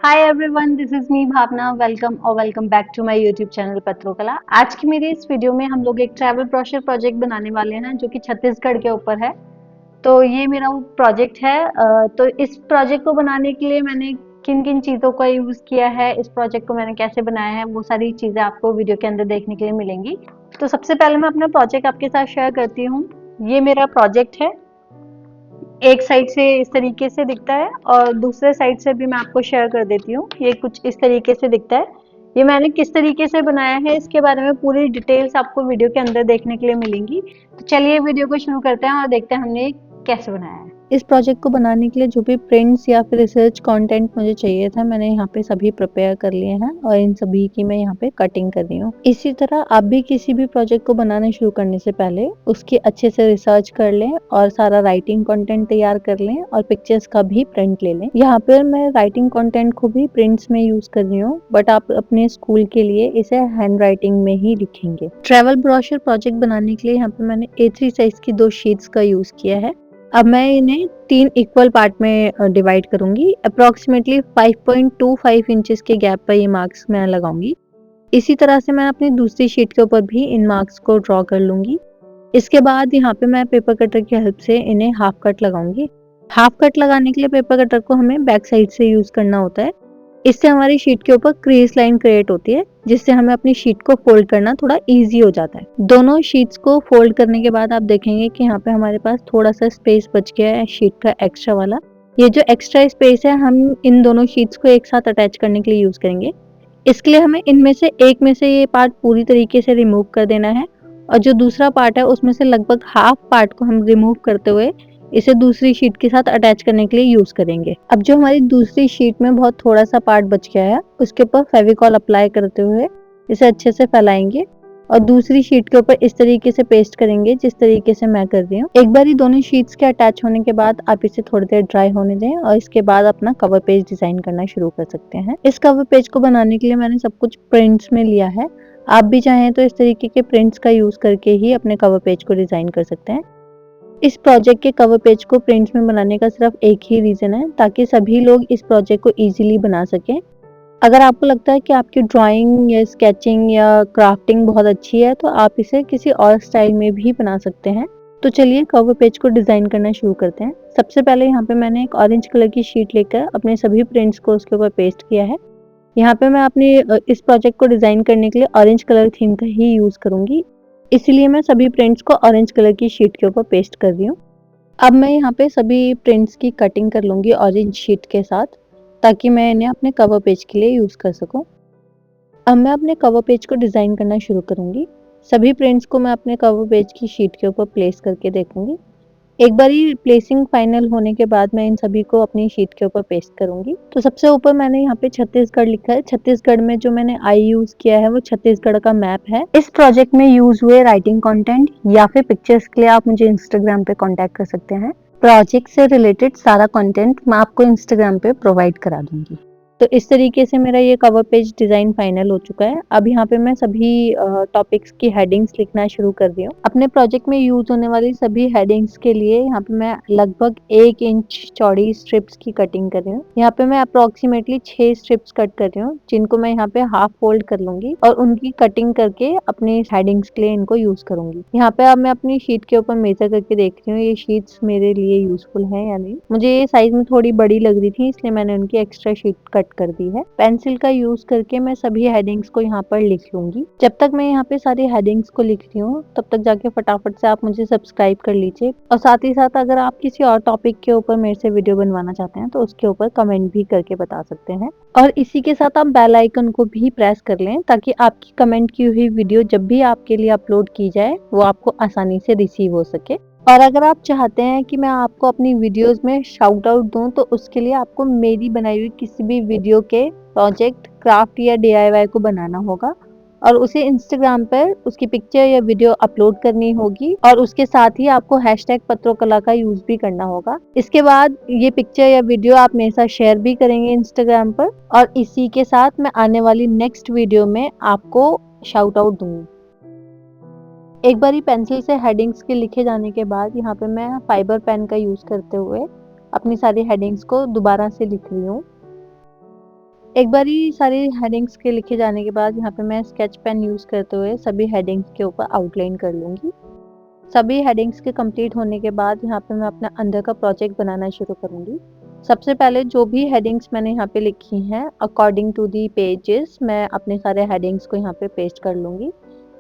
Hi everyone, this is me Bhavna. Welcome back to my YouTube channel Patrokala. आज की मेरी इस वीडियो में हम लोग एक ट्रैवल ब्रोशर प्रोजेक्ट बनाने वाले हैं जो कि छत्तीसगढ़ के ऊपर है। तो ये मेरा वो प्रोजेक्ट है। तो इस प्रोजेक्ट को बनाने के लिए मैंने किन किन चीज़ों का यूज़ किया है, इस प्रोजेक्ट को मैंने कैसे बनाया है, वो सारी चीज़ें आपको वीडियो के अंदर देखने के लिए मिलेंगी। तो सबसे पहले मैं अपना प्रोजेक्ट आपके साथ शेयर करती हूँ। ये मेरा प्रोजेक्ट है। एक साइड से इस तरीके से दिखता है और दूसरे साइड से भी मैं आपको शेयर कर देती हूँ। ये कुछ इस तरीके से दिखता है। ये मैंने किस तरीके से बनाया है इसके बारे में पूरी डिटेल्स आपको वीडियो के अंदर देखने के लिए मिलेंगी। तो चलिए वीडियो को शुरू करते हैं और देखते हैं हमने कैसे बनाया है। इस प्रोजेक्ट को बनाने के लिए जो भी प्रिंट्स या फिर रिसर्च कंटेंट मुझे चाहिए था, मैंने यहाँ पे सभी प्रिपेयर कर लिए हैं और इन सभी की मैं यहाँ पे कटिंग कर रही हूँ। इसी तरह आप भी किसी भी प्रोजेक्ट को बनाने शुरू करने से पहले उसकी अच्छे से रिसर्च कर लें और सारा राइटिंग कंटेंट तैयार कर लें और पिक्चर्स का भी प्रिंट ले लें। यहाँ पर मैं राइटिंग कंटेंट को भी प्रिंट्स में यूज कर रही हूँ, बट आप अपने स्कूल के लिए इसे हैंड राइटिंग में ही लिखेंगे। ट्रैवल ब्रोशर प्रोजेक्ट बनाने के लिए यहाँ पे मैंने A3 साइज की 2 शीट्स का यूज किया है। अब मैं इन्हें 3 इक्वल पार्ट में डिवाइड करूंगी। अप्रोक्सीमेटली 5.25 इंचेस के गैप पर ये मार्क्स मैं लगाऊंगी। इसी तरह से मैं अपनी दूसरी शीट के ऊपर भी इन मार्क्स को ड्रॉ कर लूंगी। इसके बाद यहाँ पे मैं पेपर कटर की हेल्प से इन्हें हाफ कट लगाऊंगी। हाफ कट लगाने के लिए पेपर कटर को हमें बैक साइड से यूज करना होता है। इससे हमारी शीट के ऊपर क्रीज लाइन क्रिएट होती है, जिससे हमें अपनी शीट को फोल्ड करना थोड़ा इजी हो जाता है। दोनों शीट्स को फोल्ड करने के बाद आप देखेंगे कि यहाँ पे हमारे पास थोड़ा सा स्पेस बच गया है शीट का एक्स्ट्रा वाला। ये जो एक्स्ट्रा स्पेस है हम इन दोनों शीट्स को एक साथ अटैच करने के लिए यूज करेंगे। इसके लिए हमें इनमें से एक में से ये पार्ट पूरी तरीके से रिमूव कर देना है और जो दूसरा पार्ट है उसमें से लगभग हाफ पार्ट को हम रिमूव करते हुए इसे दूसरी शीट के साथ अटैच करने के लिए यूज करेंगे। अब जो हमारी दूसरी शीट में बहुत थोड़ा सा पार्ट बच गया है उसके ऊपर फेविकॉल अप्लाई करते हुए इसे अच्छे से फैलाएंगे और दूसरी शीट के ऊपर इस तरीके से पेस्ट करेंगे जिस तरीके से मैं कर रही हूँ। एक बार दोनों शीट्स के अटैच होने के बाद आप इसे थोड़ी देर ड्राई होने दें और इसके बाद अपना कवर पेज डिजाइन करना शुरू कर सकते हैं। इस कवर पेज को बनाने के लिए मैंने सब कुछ प्रिंट्स में लिया है। आप भी चाहें तो इस तरीके के प्रिंट्स का यूज करके ही अपने कवर पेज को डिजाइन कर सकते हैं। इस प्रोजेक्ट के कवर पेज को प्रिंट्स में बनाने का सिर्फ एक ही रीजन है, ताकि सभी लोग इस प्रोजेक्ट को इजीली बना सकें। अगर आपको लगता है कि आपकी ड्राइंग या स्केचिंग या क्राफ्टिंग बहुत अच्छी है तो आप इसे किसी और स्टाइल में भी बना सकते हैं। तो चलिए कवर पेज को डिजाइन करना शुरू करते हैं। सबसे पहले यहाँ पे मैंने एक ऑरेंज कलर की शीट लेकर अपने सभी प्रिंट्स को उसके ऊपर पेस्ट किया है। यहाँ पे मैं अपने इस प्रोजेक्ट को डिजाइन करने के लिए ऑरेंज कलर थीम का ही यूज करूंगी, इसलिए मैं सभी प्रिंट्स को ऑरेंज कलर की शीट के ऊपर पेस्ट कर रही हूँ। अब मैं यहाँ पे सभी प्रिंट्स की कटिंग कर लूंगी ऑरेंज शीट के साथ, ताकि मैं इन्हें अपने कवर पेज के लिए यूज कर सकूं। अब मैं अपने कवर पेज को डिजाइन करना शुरू करूंगी। सभी प्रिंट्स को मैं अपने कवर पेज की शीट के ऊपर प्लेस करके देखूंगी। एक बारी प्लेसिंग फाइनल होने के बाद मैं इन सभी को अपनी शीट के ऊपर पेस्ट करूंगी। तो सबसे ऊपर मैंने यहाँ पे छत्तीसगढ़ लिखा है। छत्तीसगढ़ में जो मैंने आई यूज किया है वो छत्तीसगढ़ का मैप है। इस प्रोजेक्ट में यूज हुए राइटिंग कंटेंट या फिर पिक्चर्स के लिए आप मुझे इंस्टाग्राम पे कांटेक्ट कर सकते हैं। प्रोजेक्ट से रिलेटेड सारा कंटेंट मैं आपको इंस्टाग्राम पे प्रोवाइड करा दूंगी। तो इस तरीके से मेरा ये कवर पेज डिजाइन फाइनल हो चुका है। अब यहाँ पे मैं सभी टॉपिक्स की हेडिंग्स लिखना शुरू कर रही हूँ। अपने प्रोजेक्ट में यूज होने वाली सभी हेडिंग्स के लिए यहाँ पे मैं लगभग 1 इंच चौड़ी स्ट्रिप्स की कटिंग कर रही हूँ। यहाँ पे मैं अप्रोक्सीमेटली 6 स्ट्रिप्स कट कर रही हूँ, जिनको मैं यहाँ पे हाफ फोल्ड कर लूंगी और उनकी कटिंग करके अपने हेडिंग्स के लिए इनको यूज करूंगी। यहाँ पे अब मैं अपनी शीट के ऊपर मेजर करके देख रही हूँ ये शीट्स मेरे लिए यूजफुल है या नहीं। मुझे ये साइज में थोड़ी बड़ी लग रही थी, इसलिए मैंने उनकी एक्स्ट्रा शीट कट कर दी है। पेंसिल का यूज करके मैं सभी हेडिंग्स को यहाँ पर लिख लूंगी। जब तक मैं यहाँ पे सारी हेडिंग्स को लिख रही हूँ तब तक जाके फटाफट से आप मुझे सब्सक्राइब कर लीजिए और साथ ही साथ अगर आप किसी और टॉपिक के ऊपर मेरे से वीडियो बनवाना चाहते हैं तो उसके ऊपर कमेंट भी करके बता सकते हैं। और इसी के साथ आप बेल आइकन को भी प्रेस कर लें, ताकि आपकी कमेंट की हुई वीडियो जब भी आपके लिए अपलोड की जाए वो आपको आसानी से रिसीव हो सके। और अगर आप चाहते हैं कि मैं आपको अपनी वीडियोस में शाउट आउट दूं तो उसके लिए आपको मेरी बनाई हुई किसी भी वीडियो के प्रोजेक्ट, क्राफ्ट या DIY को बनाना होगा और उसे इंस्टाग्राम पर उसकी पिक्चर या वीडियो अपलोड करनी होगी और उसके साथ ही आपको हैशटैग पत्रोकला का यूज भी करना होगा। इसके बाद ये पिक्चर या वीडियो आप मेरे साथ शेयर भी करेंगे इंस्टाग्राम पर और इसी के साथ मैं आने वाली नेक्स्ट वीडियो में आपको शाउट आउट दूंगी। एक बारी पेंसिल से हेडिंग्स के लिखे जाने के बाद यहाँ पे मैं फाइबर पेन का यूज करते हुए अपनी सारी हेडिंग्स को दोबारा से लिख रही हूँ। एक बारी सारी हेडिंग्स के लिखे जाने के बाद यहाँ पे मैं स्केच पेन यूज़ करते हुए सभी हेडिंग्स के ऊपर आउटलाइन कर लूँगी। सभी हेडिंग्स के कंप्लीट होने के बाद यहाँ पे मैं अपना अंदर का प्रोजेक्ट बनाना शुरू करूँगी। सबसे पहले जो भी हेडिंग्स मैंने यहाँ पे लिखी हैं अकॉर्डिंग टू दी पेजेस मैं अपने सारे हेडिंग्स को यहाँ पे पेस्ट कर लूँगी,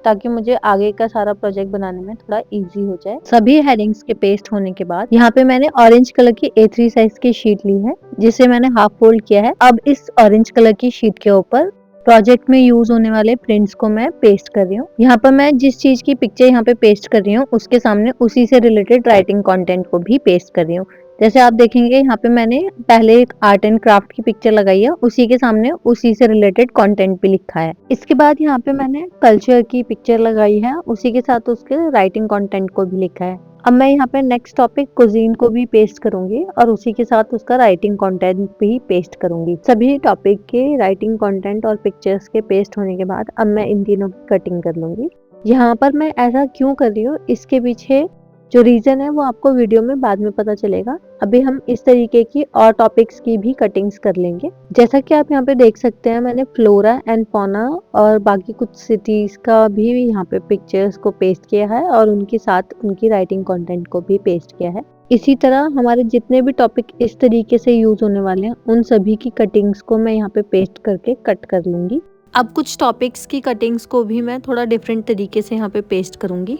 ताकि मुझे आगे का सारा प्रोजेक्ट बनाने में थोड़ा इजी हो जाए। सभी हेडिंग्स के पेस्ट होने के बाद यहाँ पे मैंने ऑरेंज कलर की A3 साइज की शीट ली है, जिसे मैंने हाफ फोल्ड किया है। अब इस ऑरेंज कलर की शीट के ऊपर प्रोजेक्ट में यूज होने वाले प्रिंट्स को मैं पेस्ट कर रही हूँ। यहाँ पर मैं जिस चीज की पिक्चर यहाँ पे पेस्ट कर रही हूँ उसके सामने उसी से रिलेटेड राइटिंग कंटेंट को भी पेस्ट कर रही हूँ। जैसे आप देखेंगे यहाँ पे मैंने पहले एक आर्ट एंड क्राफ्ट की पिक्चर लगाई है, उसी के सामने उसी से रिलेटेड कंटेंट भी लिखा है। इसके बाद यहाँ पे मैंने कल्चर की पिक्चर लगाई है, उसी के साथ उसके राइटिंग कंटेंट को भी लिखा है। अब मैं यहाँ पे नेक्स्ट टॉपिक कुजीन को भी पेस्ट करूंगी और उसी के साथ उसका राइटिंग कंटेंट भी पेस्ट करूंगी। सभी टॉपिक के राइटिंग कंटेंट और पिक्चर्स के पेस्ट होने के बाद अब मैं इन तीनों की कटिंग कर लूंगी। यहाँ पर मैं ऐसा क्यों कर रही हूँ, इसके पीछे जो रीजन है वो आपको वीडियो में बाद में पता चलेगा। अभी हम इस तरीके की और टॉपिक्स की भी कटिंग्स कर लेंगे। जैसा कि आप यहाँ पे देख सकते हैं मैंने फ्लोरा एंड फौना और बाकी कुछ सिटीज का भी यहाँ पे पिक्चर्स को पेस्ट किया है और उनके साथ उनकी राइटिंग कंटेंट को भी पेस्ट किया है। इसी तरह हमारे जितने भी टॉपिक इस तरीके से यूज होने वाले हैं उन सभी की कटिंग्स को मैं यहाँ पे पेस्ट करके कट कर लूंगी। अब कुछ टॉपिक्स की कटिंग्स को भी मैं थोड़ा डिफरेंट तरीके से यहाँ पे पेस्ट करूंगी।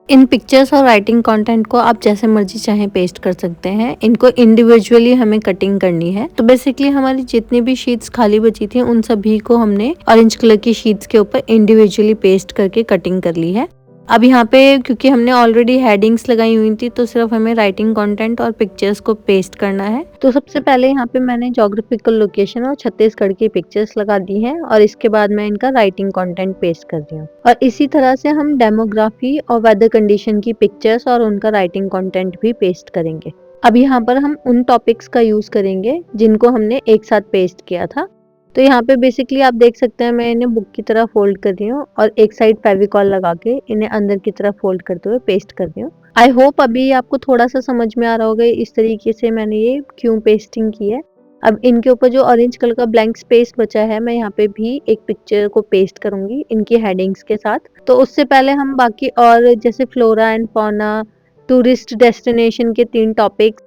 इन पिक्चर्स और राइटिंग कंटेंट को आप जैसे मर्जी चाहे पेस्ट कर सकते हैं। इनको इंडिविजुअली हमें कटिंग करनी है। तो बेसिकली हमारी जितनी भी शीट्स खाली बची थी उन सभी को हमने ऑरेंज कलर की शीट्स के ऊपर इंडिविजुअली पेस्ट करके कटिंग कर ली है। अब यहाँ पे क्योंकि हमने ऑलरेडी हेडिंग्स लगाई हुई थी तो सिर्फ हमें राइटिंग कंटेंट और पिक्चर्स को पेस्ट करना है। तो सबसे पहले यहाँ पे मैंने ज्योग्राफिकल लोकेशन और छत्तीसगढ़ की पिक्चर्स लगा दी हैं और इसके बाद मैं इनका राइटिंग कंटेंट पेस्ट कर रही हूँ। और इसी तरह से हम डेमोग्राफी और वेदर कंडीशन की पिक्चर्स और उनका राइटिंग कंटेंट भी पेस्ट करेंगे। अब यहाँ पर हम उन टॉपिक्स का यूज करेंगे जिनको हमने एक साथ पेस्ट किया था। तो यहाँ पे बेसिकली आप देख सकते हैं मैं इन्हें बुक की तरह फोल्ड कर रही हूँ और एक साइड फेविकॉल लगा के इन्हें अंदर की तरफ फोल्ड करते हुए पेस्ट कर रही हूँ। आई होप अभी आपको थोड़ा सा समझ में आ रहा होगा इस तरीके से मैंने ये क्यों पेस्टिंग की है। अब इनके ऊपर जो ऑरेंज कलर का ब्लैंक स्पेस बचा है मैं यहाँ पे भी एक पिक्चर को पेस्ट करूंगी इनकी हेडिंग्स के साथ। तो उससे पहले हम बाकी और जैसे flora and fauna, tourist destination के 3 टॉपिक्स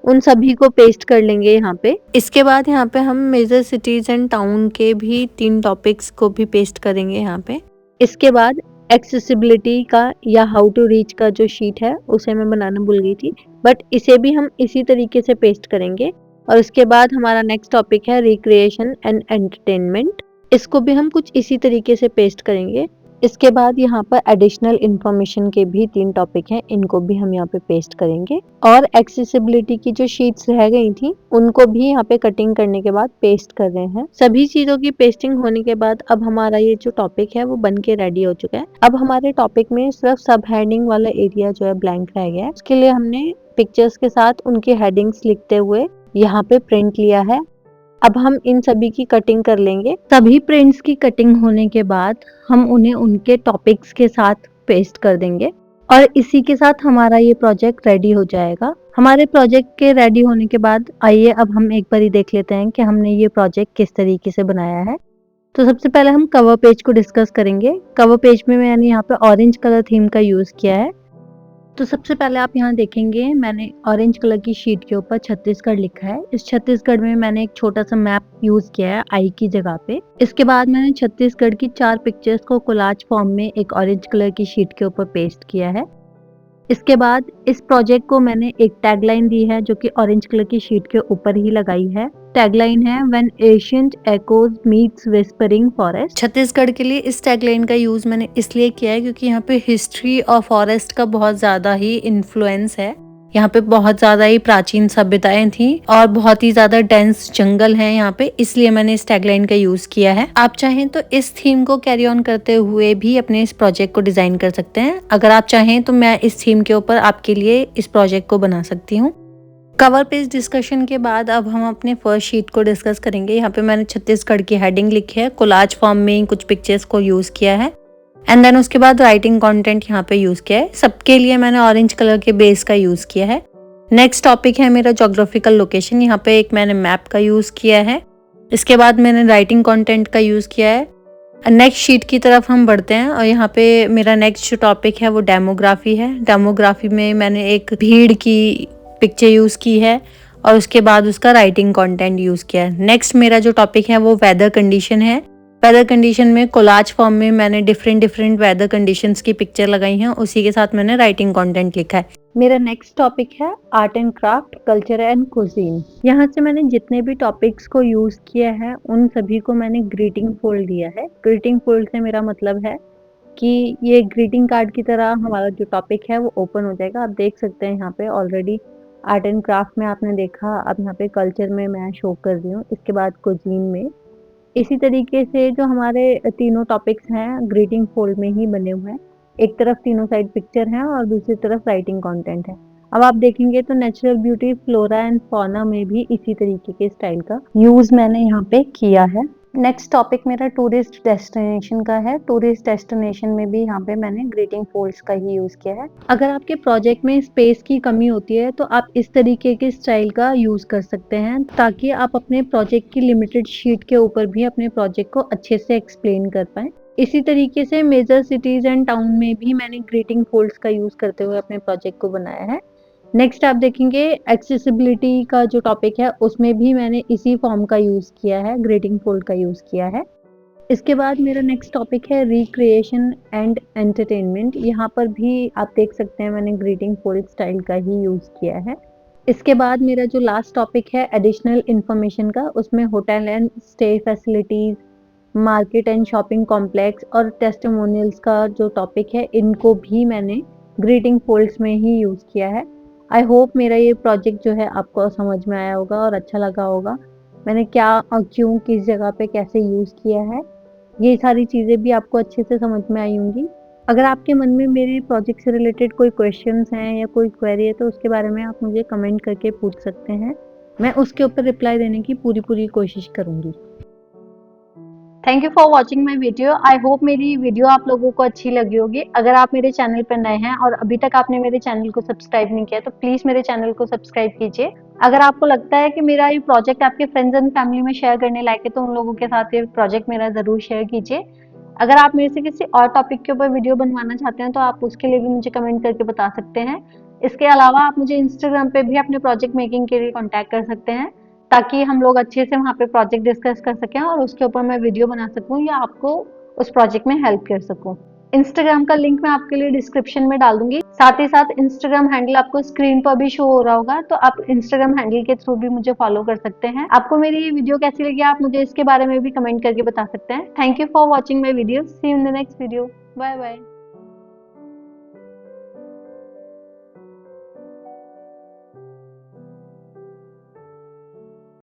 उन सभी को पेस्ट कर लेंगे यहाँ पे। इसके बाद यहाँ पे हम मेजर सिटीज एंड टाउन के भी 3 टॉपिक्स को भी पेस्ट करेंगे यहाँ पे। इसके बाद एक्सेसिबिलिटी का या हाउ टू रीच का जो शीट है उसे मैं बनाना भूल गई थी, बट इसे भी हम इसी तरीके से पेस्ट करेंगे। और उसके बाद हमारा नेक्स्ट टॉपिक है रिक्रिएशन एंड एंटरटेनमेंट, इसको भी हम कुछ इसी तरीके से पेस्ट करेंगे। इसके बाद यहाँ पर एडिशनल इंफॉर्मेशन के भी 3 टॉपिक हैं, इनको भी हम यहाँ पे पेस्ट करेंगे। और एक्सेसिबिलिटी की जो शीट्स रह गई थी उनको भी यहाँ पे कटिंग करने के बाद पेस्ट कर रहे हैं। सभी चीजों की पेस्टिंग होने के बाद अब हमारा ये जो टॉपिक है वो बन के रेडी हो चुका है। अब हमारे टॉपिक में सिर्फ सब हेडिंग वाला एरिया जो है ब्लैंक रह गया है। उसके लिए हमने पिक्चर्स के साथ उनके हेडिंग्स लिखते हुए यहाँ पे प्रिंट लिया है। अब हम इन सभी की कटिंग कर लेंगे। सभी प्रिंट्स की कटिंग होने के बाद हम उन्हें उनके टॉपिक्स के साथ पेस्ट कर देंगे और इसी के साथ हमारा ये प्रोजेक्ट रेडी हो जाएगा। हमारे प्रोजेक्ट के रेडी होने के बाद आइए अब हम एक बार ही देख लेते हैं कि हमने ये प्रोजेक्ट किस तरीके से बनाया है। तो सबसे पहले हम कवर पेज को डिस्कस करेंगे। कवर पेज में मैंने यहाँ पे ऑरेंज कलर थीम का यूज किया है। तो सबसे पहले आप यहाँ देखेंगे मैंने ऑरेंज कलर की शीट के ऊपर छत्तीसगढ़ लिखा है। इस छत्तीसगढ़ में मैंने एक छोटा सा मैप यूज किया है आई की जगह पे। इसके बाद मैंने छत्तीसगढ़ की 4 पिक्चर्स को कोलाज फॉर्म में एक ऑरेंज कलर की शीट के ऊपर पेस्ट किया है। इसके बाद इस प्रोजेक्ट को मैंने एक टैगलाइन दी है जो कि ऑरेंज कलर की शीट के ऊपर ही लगाई है। टैगलाइन है when ancient echoes meets whispering forest. Chhattisgarh के लिए इस टैगलाइन का यूज मैंने इसलिए किया है क्योंकि यहाँ पे हिस्ट्री और फॉरेस्ट का बहुत ज्यादा ही इन्फ्लुएंस है। यहाँ पे बहुत ज्यादा ही प्राचीन सभ्यताएं थी और बहुत ही ज्यादा डेंस जंगल हैं यहाँ पे, इसलिए मैंने इस टैगलाइन का यूज किया है। आप चाहें तो इस थीम को कैरी ऑन करते हुए भी अपने इस प्रोजेक्ट को डिजाइन कर सकते हैं। अगर आप चाहें तो मैं इस थीम के ऊपर आपके लिए इस प्रोजेक्ट को बना सकती हूँ। कवर पेज डिस्कशन के बाद अब हम अपने फर्स्ट शीट को डिस्कस करेंगे। यहाँ पे मैंने छत्तीसगढ़ की हेडिंग लिखी है, कोलाज फॉर्म में कुछ पिक्चर्स को यूज किया है एंड देन उसके बाद राइटिंग कंटेंट यहाँ पे यूज किया है। सबके लिए मैंने ऑरेंज कलर के बेस का यूज किया है। नेक्स्ट टॉपिक है मेरा ज्योग्राफिकल लोकेशन। यहाँ पे एक मैंने मैप का यूज किया है इसके बाद मैंने राइटिंग कंटेंट का यूज़ किया है। नेक्स्ट शीट की तरफ हम बढ़ते हैं और यहाँ पे मेरा नेक्स्ट जो टॉपिक है वो डेमोग्राफी है। डेमोग्राफी में मैंने एक भीड़ की पिक्चर यूज़ की है और उसके बाद उसका राइटिंग कंटेंट यूज़ किया है। नेक्स्ट मेरा जो टॉपिक है वो वेदर कंडीशन है। वेदर कंडीशन में कोलाज फॉर्म में मैंने डिफरेंट वेदर कंडीशंस की पिक्चर लगाई हैं, उसी के साथ मैंने राइटिंग कंटेंट लिखा है। मेरा नेक्स्ट टॉपिक है art and craft, culture and cuisine. यहाँ से मैंने जितने भी टॉपिक्स को यूज़ किया है उन सभी को मैंने ग्रीटिंग फोल्ड दिया है। ग्रीटिंग फोल्ड से मेरा मतलब है कि ये ग्रीटिंग कार्ड की तरह हमारा जो टॉपिक है वो ओपन हो जाएगा। आप देख सकते हैं यहाँ पे ऑलरेडी आर्ट एंड क्राफ्ट में आपने देखा, अब यहाँ पे कल्चर में मैं शो कर रही हूँ, इसके बाद कुजीन में। इसी तरीके से जो हमारे तीनों टॉपिक्स हैं ग्रीटिंग फोल्ड में ही बने हुए हैं। एक तरफ तीनों साइड पिक्चर है और दूसरी तरफ राइटिंग कंटेंट है। अब आप देखेंगे तो natural beauty, flora and fauna में भी इसी तरीके के स्टाइल का यूज मैंने यहाँ पे किया है। नेक्स्ट टॉपिक मेरा टूरिस्ट डेस्टिनेशन का है। टूरिस्ट डेस्टिनेशन में भी यहाँ पे मैंने ग्रीटिंग फोल्ड्स का ही यूज किया है। अगर आपके प्रोजेक्ट में स्पेस की कमी होती है तो आप इस तरीके के स्टाइल का यूज कर सकते हैं, ताकि आप अपने प्रोजेक्ट की लिमिटेड शीट के ऊपर भी अपने प्रोजेक्ट को अच्छे से एक्सप्लेन कर पाए। इसी तरीके से मेजर सिटीज एंड टाउन में भी मैंने ग्रीटिंग फोल्ड्स का यूज करते हुए अपने प्रोजेक्ट को बनाया है। नेक्स्ट आप देखेंगे एक्सेसिबिलिटी का जो टॉपिक है उसमें भी मैंने इसी फॉर्म का यूज किया है, ग्रीटिंग फोल्ड का यूज किया है। इसके बाद मेरा नेक्स्ट टॉपिक है रिक्रिएशन एंड एंटरटेनमेंट। यहाँ पर भी आप देख सकते हैं मैंने ग्रीटिंग फोल्ड स्टाइल का ही यूज किया है। इसके बाद मेरा जो लास्ट टॉपिक है एडिशनल इंफॉर्मेशन का, उसमें hotel and stay facilities, market and shopping complex और टेस्टिमोनियल्स का जो टॉपिक है इनको भी मैंने ग्रीटिंग फोल्ड्स में ही यूज किया है। आई होप मेरा ये प्रोजेक्ट जो है आपको समझ में आया होगा और अच्छा लगा होगा। मैंने क्या और क्यों, किस जगह पे कैसे यूज़ किया है, ये सारी चीज़ें भी आपको अच्छे से समझ में आई होंगी। अगर आपके मन में मेरे प्रोजेक्ट से रिलेटेड कोई क्वेश्चंस हैं या कोई क्वेरी है तो उसके बारे में आप मुझे कमेंट करके पूछ सकते हैं। मैं उसके ऊपर रिप्लाई देने की पूरी कोशिश करूँगी। Thank you for watching my video. I hope मेरी वीडियो आप लोगों को अच्छी लगी होगी। अगर आप मेरे चैनल पर नए हैं और अभी तक आपने मेरे चैनल को सब्सक्राइब नहीं किया तो प्लीज मेरे चैनल को सब्सक्राइब कीजिए। अगर आपको लगता है कि मेरा ये प्रोजेक्ट आपके फ्रेंड्स एंड फैमिली में शेयर करने लायक है तो उन लोगों के साथ ये प्रोजेक्ट मेरा जरूर शेयर कीजिए। अगर आप मेरे से किसी और टॉपिक के ऊपर वीडियो बनवाना चाहते हैं तो आप उसके लिए भी मुझे कमेंट करके बता सकते हैं। इसके अलावा आप मुझे इंस्टाग्राम पे भी अपने प्रोजेक्ट मेकिंग के लिए कॉन्टैक्ट कर सकते हैं, ताकि हम लोग अच्छे से वहाँ पे प्रोजेक्ट डिस्कस कर सकें और उसके ऊपर मैं वीडियो बना सकूँ या आपको उस प्रोजेक्ट में हेल्प कर सकूँ। इंस्टाग्राम का लिंक मैं आपके लिए डिस्क्रिप्शन में डाल दूंगी। साथ ही साथ इंस्टाग्राम हैंडल आपको स्क्रीन पर भी शो हो रहा होगा, तो आप इंस्टाग्राम हैंडल के थ्रू भी मुझे फॉलो कर सकते हैं। आपको मेरी ये वीडियो कैसी लगी आप मुझे इसके बारे में भी कमेंट करके बता सकते हैं। Thank you for watching my video. See you in the next video. Bye bye.